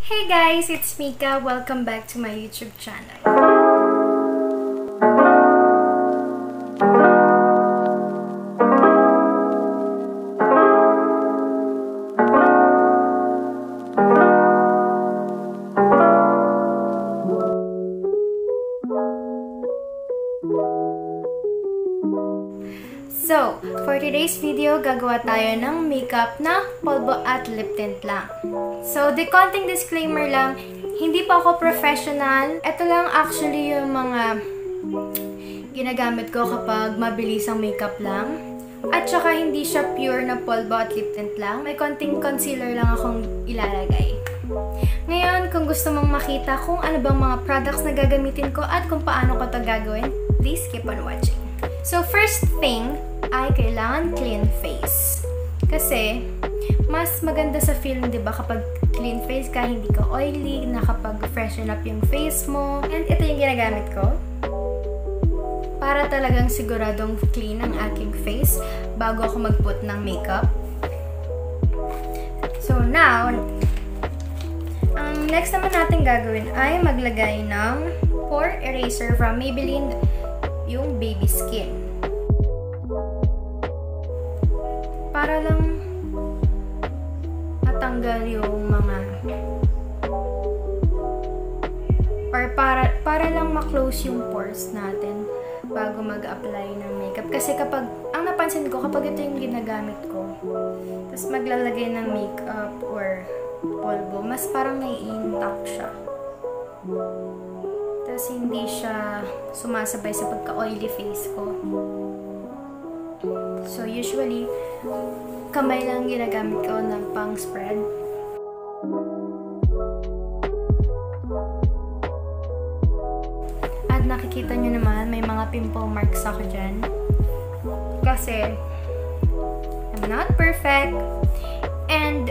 Hey guys, it's Mika. Welcome back to my YouTube channel. So, for today's video, gagawa tayo ng makeup na pulbo at lip tint lang. So, konting disclaimer lang, hindi pa ako professional. Ito lang actually yung mga ginagamit ko kapag mabilis ang makeup lang. At saka hindi siya pure na pulbo at lip tint lang. May konting concealer lang akong ilalagay. Ngayon, kung gusto mong makita kung ano bang mga products na gagamitin ko at kung paano ko ito gagawin, please keep on watching. So, first thing ay kailangan clean face. Kasi, mas maganda sa feeling, diba, kapag clean face ka, hindi ka oily, nakapag-freshen up yung face mo. And ito yung ginagamit ko. Para talagang siguradong clean ang aking face bago ako mag-put ng makeup. So, now, ang next naman natin gagawin ay maglagay ng Pore Eraser from Maybelline, yung baby skin. Para lang matanggal yung mga or para lang ma-close yung pores natin bago mag-apply ng makeup. Kasi kapag, ang napansin ko, kapag ito yung ginagamit ko, tapos maglalagay ng makeup or pulbo, mas parang nai-intact siya. Tapos hindi siya sumasabay sa pagka-oily face ko. So, usually, kamay lang ginagamit ko ng pang-spread. At nakikita nyo naman, may mga pimple marks ako dyan. Kasi, I'm not perfect. And,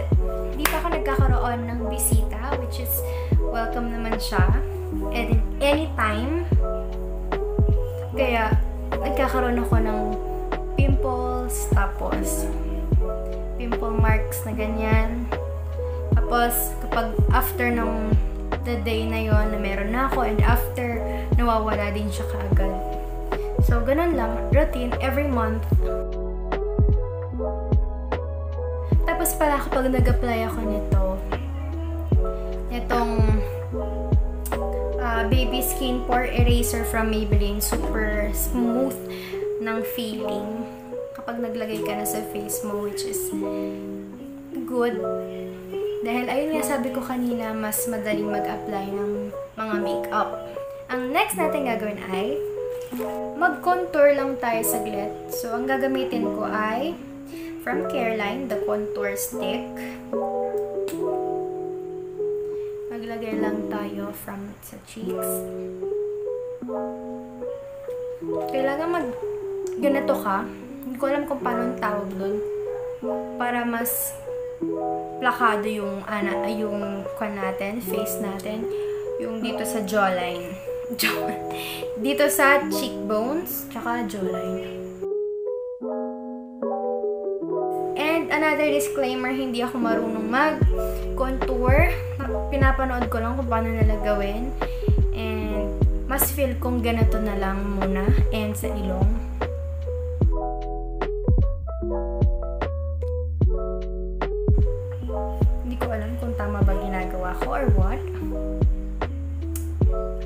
di pa ako nagkakaroon ng bisita, which is, welcome naman siya. And anytime. Kaya, nagkakaroon ako ng pimples, tapos pimple marks na ganyan. Tapos, kapag after ng the day na yon na meron na ako, and after, nawawala din siya kaagad. So, ganun lang. Routine, every month. Tapos pala, kapag nag-apply ako nitong baby skin pore eraser from Maybelline, super smooth ng feeling kapag naglagay ka na sa face mo, which is good. Dahil ayun nga, sabi ko kanina, mas madaling mag-apply ng mga makeup. Ang next natin gagawin ay mag-contour lang tayo saglit. So, ang gagamitin ko ay from Careline, the contour stick. Maglagay lang tayo from sa cheeks. Kailangan ganito ka. Hindi ko alam kung paano ang tawag doon. Para mas plakado yung kwan natin, face natin. Yung dito sa jawline. Dito sa cheekbones, tsaka jawline. And another disclaimer, hindi ako marunong mag-contour. Pinapanood ko lang kung paano nila gawin. And mas feel kong ganito na lang muna. And sa ilong. Hindi ko alam kung tama ba ginagawa ko or what.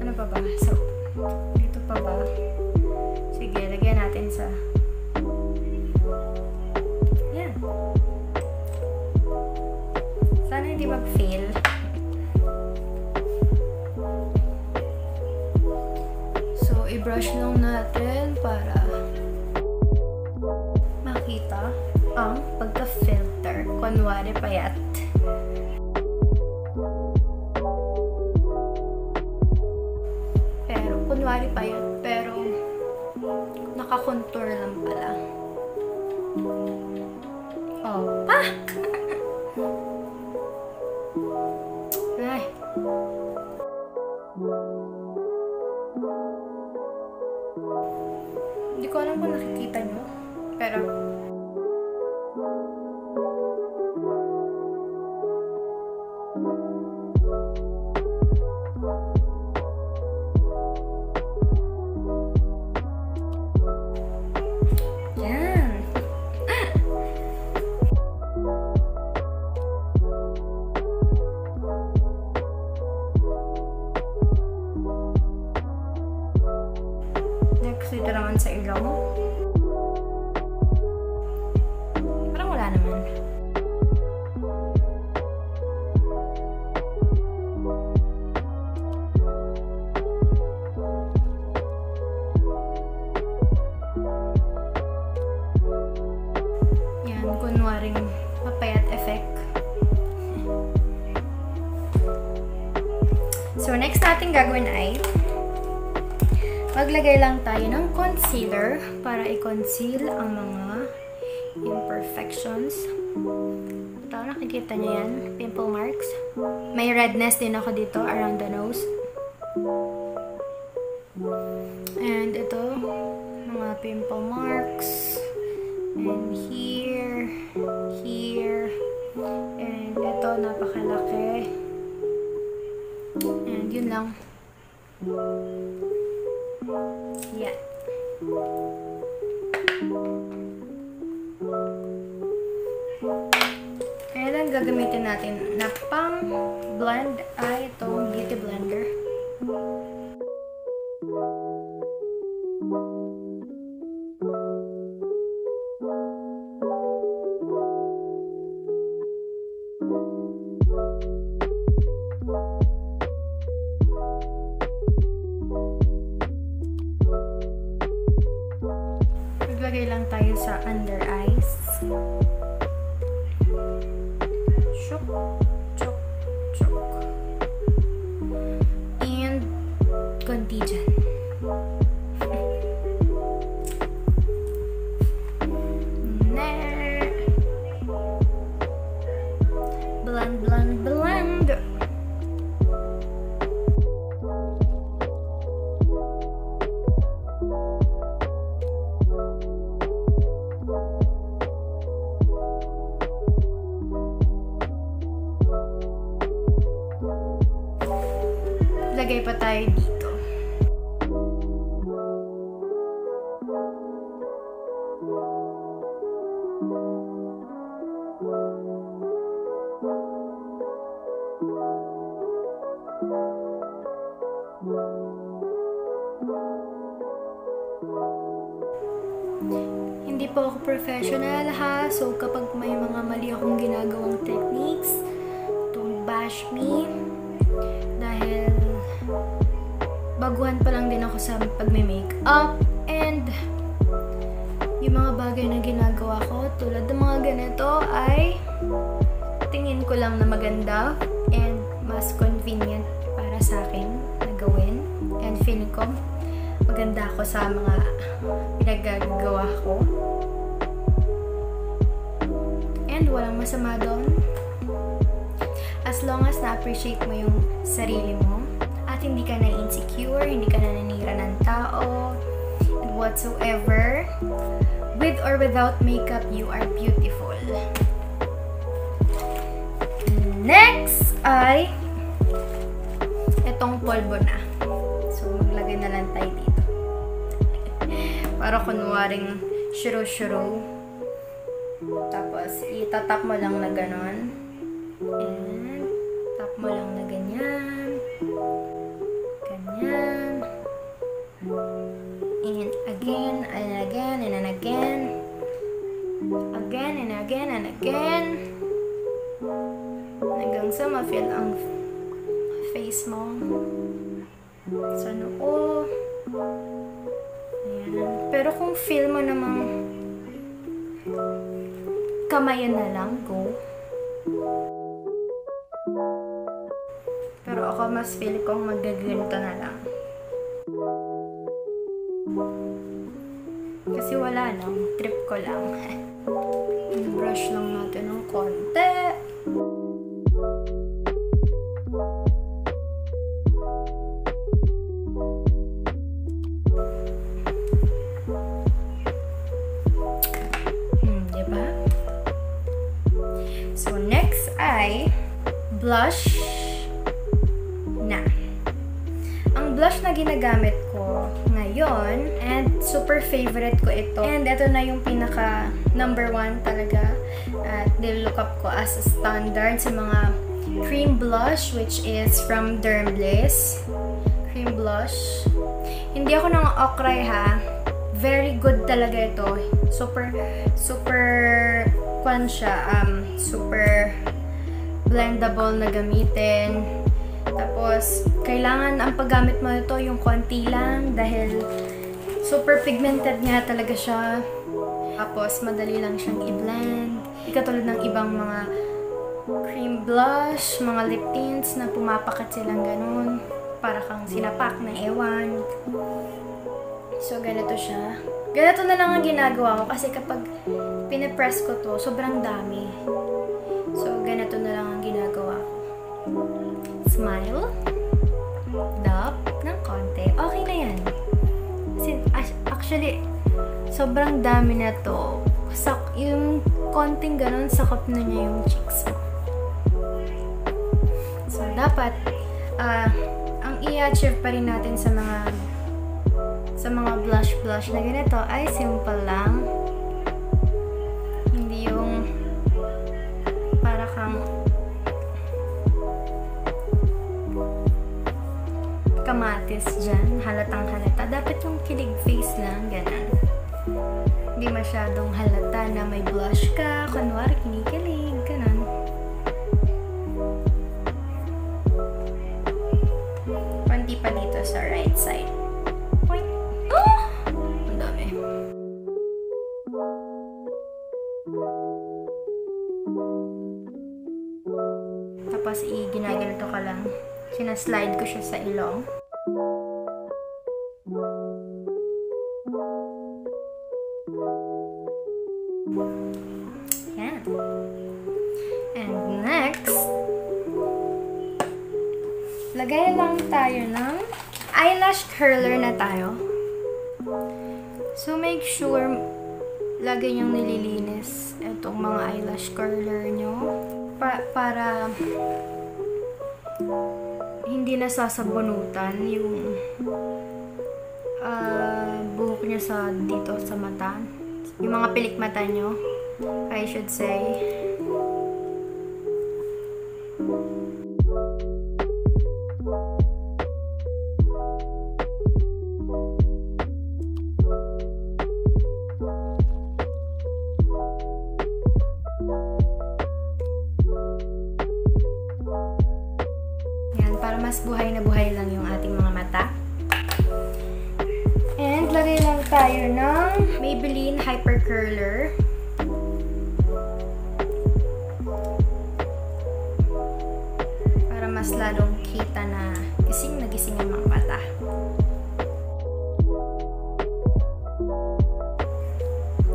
Ano pa ba? So, dito pa ba? Sige, lagyan natin sa... Yan. Sana hindi mag-fail. So, i-brush lang natin para makita ang pagka-filter. Kunwari payat. Kunwari payat, pero naka-contour lang pala. Oh. Ah! Ay. Hindi ko alam kung nakikita nyo, pero sa ilong. Parang wala naman. Yan, kunwaring papayat effect. So, next natin gagawin ay maglagay lang tayo ng concealer para i-conceal ang mga imperfections. Ito, nakikita niyo yan, pimple marks. May redness din ako dito around the nose. And ito, mga pimple marks. And here, and ito, napakalaki. And yun lang. Yeah. And then gagamitin natin na pang blend ay itong beauty blender. Maglagay lang tayo sa under eyes. Chok, chok, chok. And konti dyan. Blend, blend, blend. Lagay pa tayo dito. Hindi po ako professional ha, so kapag may mga mali akong ginagawang techniques, don't bash me. Dahil baguhan pa lang din ako sa pagme-makeup, and yung mga bagay na ginagawa ko tulad ng mga ganito ay tingin ko lang na maganda and mas convenient para sa akin na gawin, and feeling ko maganda ako sa mga pinagagawa ko, and walang masama doon as long as na-appreciate mo yung sarili mo at hindi ka na insecure, hindi ka na nanira ng tao, and whatsoever. With or without makeup, you are beautiful. Next ay itong polvo na. So, maglagay na lang tayo dito. Para kunwaring shiro-shiro. Tapos, itatap mo lang na ganon. And, tap mo lang na ganyan. Ganyan. And again, and again, and again. Again, and again, and again. Hanggang sa ma-feel ang face mo. Sa noo. Ayan. Pero kung feel mo namang kamayan na lang, go. Pero ako mas feel kong magaganto na lang. Kasi wala lang, trip ko lang. Brush lang natin ng konti. Diba? So, next ay blush na. Ang blush na ginagamit ko ngayon, and super favorite ko ito, and ito na yung pinaka #1 talaga at nilook up ko as a standard sa mga cream blush, which is from DermBliss cream blush. Hindi ako nang okray ha, very good talaga ito. Super fun siya. Super blendable na gamitin. Tapos, kailangan ang paggamit mo ito yung konti lang dahil super pigmented nga talaga siya. Tapos, madali lang siyang i-blend. Hindi katulad ng ibang mga cream blush, mga lip tints na pumapakat silang ganun. Para kang sinapak na ewan. So, ganito siya. Ganito na lang ang ginagawa ko kasi kapag pinipress ko to, sobrang dami. So, ganito na lang ang ginagawa ko. Smile. Dab ng konti. Okay na yan. Actually, sobrang dami na to. Yung konting ganun, sakop na niya yung cheeks mo. So, dapat, ang i-achieve pa rin natin sa mga blush na ganito ay simple lang. Hindi yung para kang kamatis dyan, halatang halata. Dapat yung kilig face lang, ganun. Hindi masyadong halata na may blush ka, kunwari kinikilig, ganun. Konti pa dito sa right side. Point. Oh! Ang dami. Tapos ginaganito ka lang. Sinaslide ko siya sa ilong. Yan. And next, lagay lang tayo ng eyelash curler na tayo. So, make sure lagi niyong nililinis itong mga eyelash curler nyo para hindi nasasabunutan yung buhok niya dito sa mata. Yung mga pilik mata nyo, I should say. Yan, para mas buhay na buhay lang yung ating mga mata. And lagay lang tayo ng Maybelline Hyper Curler. Para mas lalong kita na gising ang mga mata.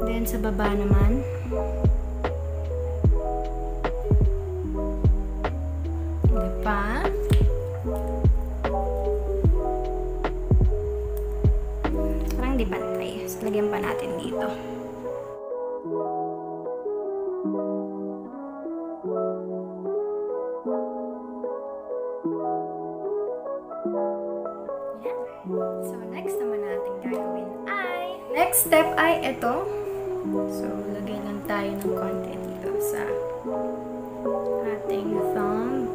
Then sa baba naman, diba? Parang di pantay. So, lagyan pa natin dito. Yan. So, next naman natin gagawin ay next step ay ito. So, lagay lang tayo ng konti dito sa ating thumb.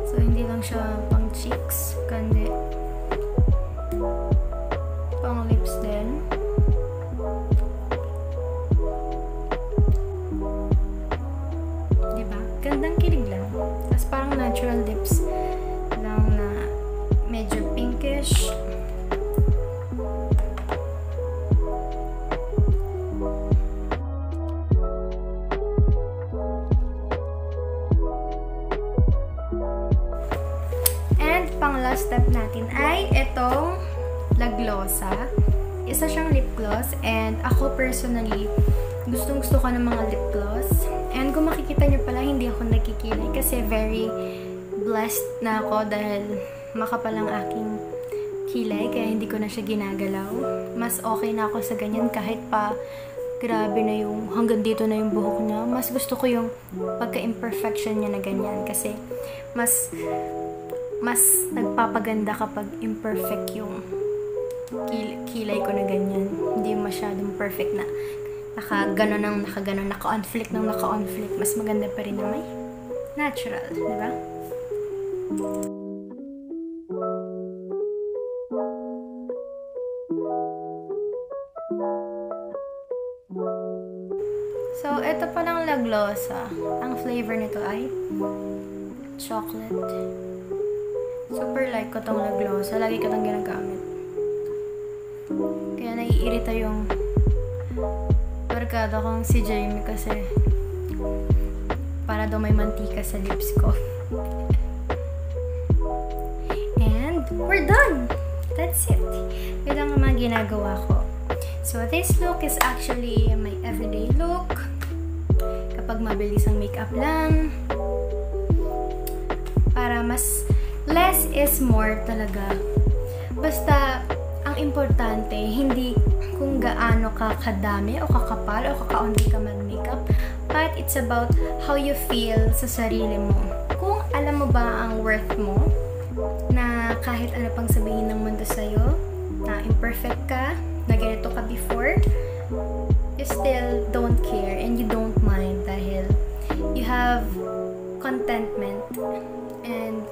So, hindi lang siya pang cheeks, kundi pang lips din. Diba? Gandang kilig lang. Tapos parang natural lips lang na medyo pinkish. And pang last step natin ay itong Glosa. Isa siyang lip gloss and ako personally gustong-gusto ko ng mga lip gloss. And kung makikita niyo pala, hindi ako nagkikilay kasi very blessed na ako dahil makapal ang aking kilay kaya hindi ko na siya ginagalaw. Mas okay na ako sa ganyan kahit pa grabe na yung hanggang dito na yung buhok niya. Mas gusto ko yung pagka-imperfection niya na ganyan kasi mas nagpapaganda kapag imperfect yung kilay ko na ganyan. Hindi masyadong perfect na naka-conflict. Mas maganda pa rin na may natural, di ba? So, ito palang Glosa. Ang flavor nito ay chocolate. Super like ko tong Glosa. Lagi ko tong ginagamit. Kaya naiirita yung barkada kong si Jamie kasi para daw may mantika sa lips ko. And we're done! That's it. Yun lang ang mga ginagawa ko. So, this look is actually my everyday look. Kapag mabilis ang makeup lang. Para mas less is more talaga. Basta, ang importante, hindi kung gaano ka kadami o kakapal o kakaunti ka mag-makeup. But it's about how you feel sa sarili mo. Kung alam mo ba ang worth mo, na kahit ano pang sabihin ng mundo sa'yo, na imperfect ka, na ganito ka before, you still don't care and you don't mind dahil you have contentment and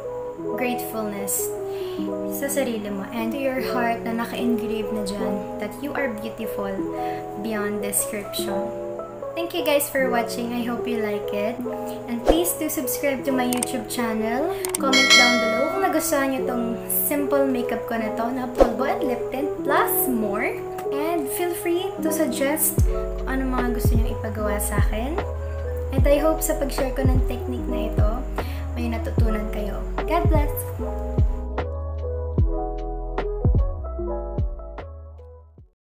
gratefulness sa sarili mo and to your heart na naka-engrave na dyan that you are beautiful beyond description. Thank you guys for watching. I hope you like it. And please do subscribe to my YouTube channel. Comment down below kung nagustuhan nyo tong simple makeup ko na to na pulbo and lip tint plus more. And feel free to suggest kung ano mga gusto nyo ipagawa sa akin. And I hope sa pag-share ko ng technique na ito,